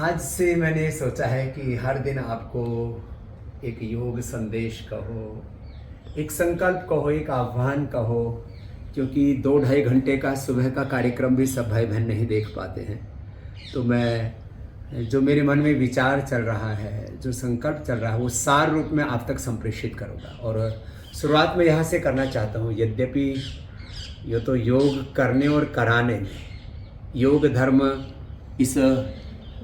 आज से मैंने सोचा है कि हर दिन आपको एक योग संदेश कहो, एक संकल्प कहो, एक आह्वान कहो, क्योंकि 2-2.5 घंटे का सुबह का कार्यक्रम भी सब भाई बहन नहीं देख पाते हैं। तो मैं जो मेरे मन में विचार चल रहा है, जो संकल्प चल रहा है, वो सार रूप में आप तक संप्रेषित करूँगा। और शुरुआत में यहाँ से करना चाहता हूँ। यद्यपि ये तो योग करने और कराने में, योग धर्म इस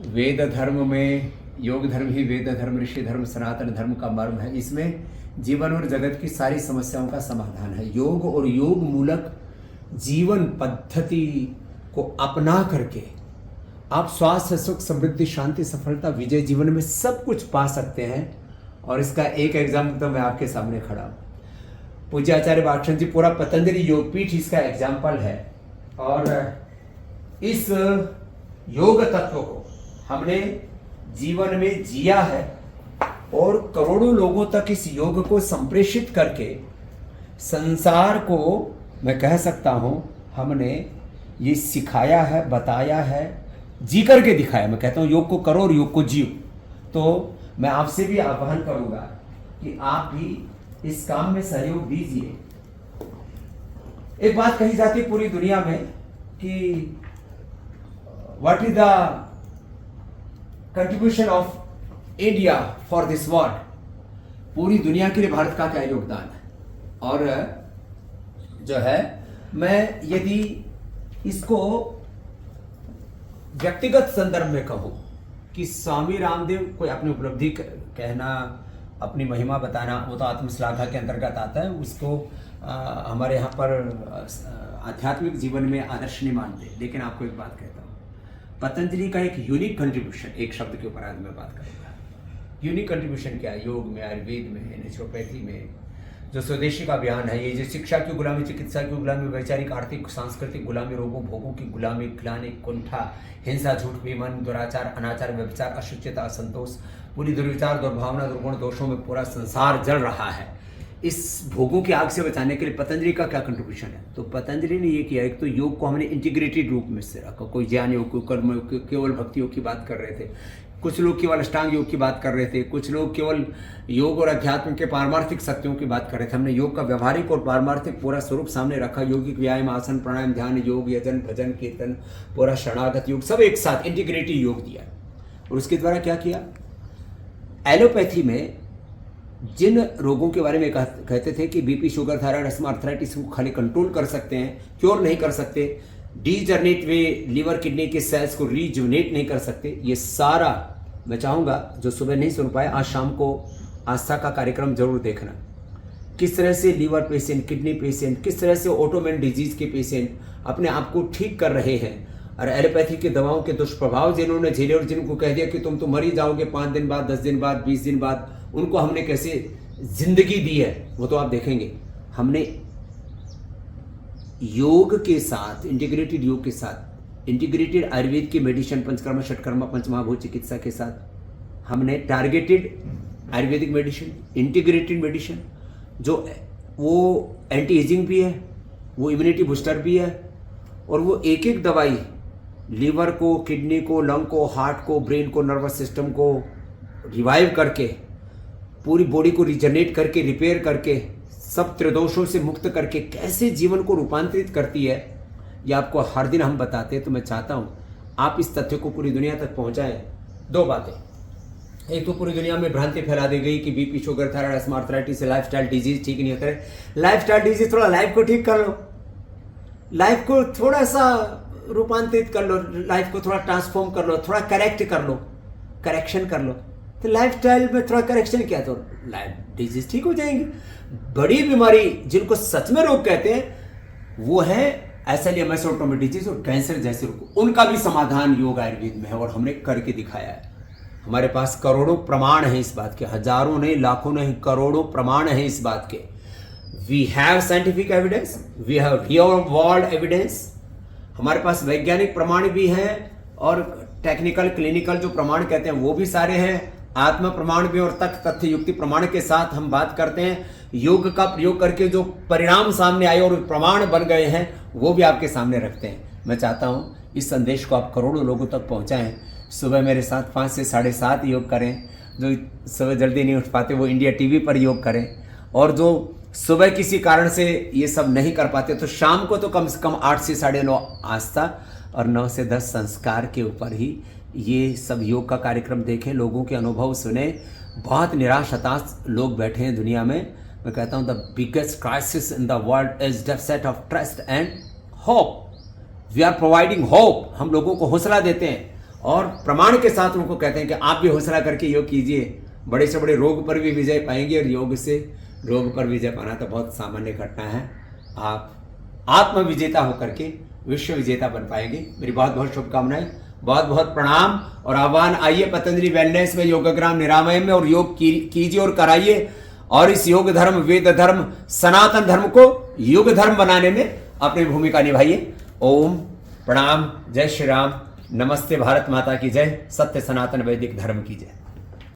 वेद धर्म में, योग धर्म ही वेद धर्म, ऋषि धर्म, सनातन धर्म का मर्म है। इसमें जीवन और जगत की सारी समस्याओं का समाधान है। योग और योग मूलक जीवन पद्धति को अपना करके आप स्वास्थ्य, सुख, समृद्धि, शांति, सफलता, विजय जीवन में सब कुछ पा सकते हैं। और इसका एक एग्जाम्पल तो मैं आपके सामने खड़ा हूँ। पूज्य आचार्य बालकृष्ण जी, पूरा पतंजलि योगपीठ इसका एग्जाम्पल है। और इस योग तत्व को हमने जीवन में जिया है और करोड़ों लोगों तक इस योग को संप्रेषित करके संसार को, मैं कह सकता हूं, हमने ये सिखाया है, बताया है, जी करके दिखाया। मैं कहता हूं योग को करो और योग को जियो। तो मैं आपसे भी आह्वान करूंगा कि आप भी इस काम में सहयोग दीजिए। एक बात कही जाती है पूरी दुनिया में कि what is the contribution of India for this world. पूरी दुनिया के लिए भारत का क्या योगदान है। और जो है, मैं यदि इसको व्यक्तिगत संदर्भ में कहूं कि स्वामी रामदेव कोई अपनी उपलब्धि कहना, अपनी महिमा बताना, वो तो आत्मश्लाघा के अंतर्गत आता है। उसको हमारे यहाँ पर आध्यात्मिक जीवन में आदर्श नहीं मानते। लेकिन आपको एक बात कहता हूँ, पतंजलि का एक यूनिक कंट्रीब्यूशन, एक शब्द के ऊपर आज मैं बात करूँगा। यूनिक कंट्रीब्यूशन क्या है? योग में, आयुर्वेद में, नेचुरोपैथी में जो स्वदेशी का अभियान है, ये जो शिक्षा की गुलामी, चिकित्सा की गुलामी, वैचारिक, आर्थिक, सांस्कृतिक गुलामी, रोगों भोगों की गुलामी, ग्लानि, कुंठा, हिंसा, झूठ, बेईमानी, दुराचार, अनाचार, व्यभिचार, अशुचिता, असंतोष, पूरी दुर्विचार, दुर्भावना, दुर्गुण, दोषों में पूरा संसार जल रहा है। इस भोगों की आग से बचाने के लिए पतंजलि का क्या कंट्रीब्यूशन है? तो पतंजलि ने ये किया, एक तो योग को हमने इंटीग्रेटेड रूप में से रखा। कोई ज्ञान योग, कोई कर्म योग, केवल भक्ति योग की बात कर रहे थे, कुछ लोग केवल अष्टांग योग की बात कर रहे थे, कुछ लोग केवल योग और अध्यात्म के पारमार्थिक सत्यों की बात कर रहे थे। हमने योग का व्यवहारिक और पारमार्थिक पूरा स्वरूप सामने रखा। योगिक व्यायाम, आसन, प्राणायाम, ध्यान, योग, यजन, भजन, कीर्तन, पूरा शरणागत योग, सब एक साथ इंटीग्रेटेड योग दिया। और उसके द्वारा क्या किया? एलोपैथी में जिन रोगों के बारे में कहते थे कि BP, sugar, thyroid, asthma, arthritis को खाली कंट्रोल कर सकते हैं, क्योर नहीं कर सकते, डीजनरेट वे लीवर किडनी के सेल्स को रीजुनेट नहीं कर सकते, ये सारा मैं चाहूँगा जो सुबह नहीं सुन पाए, आज शाम को आस्था का कार्यक्रम जरूर देखना। किस तरह से लीवर पेशेंट, किडनी पेशेंट, किस तरह से ऑटोइम्यून डिजीज के पेशेंट अपने आप को ठीक कर रहे हैं। और एलोपैथी की दवाओं के दुष्प्रभाव जिन्होंने झेले और जिनको कह दिया कि तुम तो मर ही जाओगे 5 दिन बाद, 10 दिन बाद, 20 दिन बाद, उनको हमने कैसे जिंदगी दी है वो तो आप देखेंगे। हमने योग के साथ, इंटीग्रेटेड योग के साथ, इंटीग्रेटेड आयुर्वेद की मेडिसिन, पंचकर्मा, षटकर्मा, पंचमहाभूत चिकित्सा के साथ हमने targeted Ayurvedic medicine, integrated medicine, जो वो एंटी एजिंग भी है, वो इम्यूनिटी बूस्टर भी है, और वो एक एक दवाई लीवर को, किडनी को, लंग को, हार्ट को, ब्रेन को, नर्वस सिस्टम को रिवाइव करके, पूरी बॉडी को रिजनरेट करके, रिपेयर करके, सब त्रिदोषों से मुक्त करके कैसे जीवन को रूपांतरित करती है, ये आपको हर दिन हम बताते हैं। तो मैं चाहता हूँ आप इस तथ्य को पूरी दुनिया तक पहुँचाएं। 2 बातें, एक तो पूरी दुनिया में भ्रांति फैला दी गई कि BP, sugar, thyroid, asthma, arthritis से लाइफस्टाइल डिजीज ठीक नहीं होता है। लाइफस्टाइल डिजीज, थोड़ा लाइफ को ठीक कर लो, लाइफ को थोड़ा सा रूपांतरित कर लो, लाइफ को थोड़ा ट्रांसफॉर्म कर लो, थोड़ा करेक्ट कर लो, करेक्शन कर लो। तो लाइफस्टाइल में थोड़ा करेक्शन किया तो लाइफ डिजीज ठीक हो जाएंगी। बड़ी बीमारी जिनको सच में रोग कहते हैं वो है एसएलईएमएस, ऑटोइम्यून डिजीज और कैंसर जैसे रोग, उनका भी समाधान योग आयुर्वेद में है और हमने करके दिखाया है। हमारे पास करोड़ों प्रमाण हैं इस बात के, हजारों नहीं, लाखों नहीं, करोड़ों प्रमाण हैं इस बात के। We have scientific evidence, we have real world evidence. हमारे पास वैज्ञानिक प्रमाण भी हैं और टेक्निकल, क्लिनिकल जो प्रमाण कहते हैं वो भी सारे हैं। आत्म प्रमाण भी और तथ्य युक्ति प्रमाण के साथ हम बात करते हैं। योग का प्रयोग करके जो परिणाम सामने आए और प्रमाण बन गए हैं वो भी आपके सामने रखते हैं। मैं चाहता हूं इस संदेश को आप करोड़ों लोगों तक पहुंचाएं। सुबह मेरे साथ 5 से 7:30 योग करें। जो सुबह जल्दी नहीं उठ पाते वो इंडिया टीवी पर योग करें, और जो सुबह किसी कारण से ये सब नहीं कर पाते तो शाम को तो कम से कम 8 से 9:30 आस्था और 9 से 10 संस्कार के ऊपर ही ये सब योग का कार्यक्रम देखें, लोगों के अनुभव सुने। बहुत निराश हताश लोग बैठे हैं दुनिया में। मैं कहता हूँ the biggest crisis in the world is deficit of trust and hope. We are providing hope, हम लोगों को हौसला देते हैं और प्रमाण के साथ उनको कहते हैं कि आप भी हौसला करके योग कीजिए, बड़े से बड़े रोग पर भी विजय पाएंगे। और योग से रोग पर विजय पाना तो बहुत सामान्य घटना है। आप आत्म विजेता होकर के विश्व विजेता बन पाएंगे। मेरी बहुत बहुत शुभकामनाएं, बहुत बहुत प्रणाम और आह्वान। आइए पतंजलि वेलनेस में, योगग्राम निरामय में, और योग कीजिए और कराइए, और इस योग धर्म, वेद धर्म, सनातन धर्म को युग धर्म बनाने में अपनी भूमिका निभाइए। ओम प्रणाम, जय श्री राम, नमस्ते, भारत माता की जय, सत्य सनातन वैदिक धर्म की जय।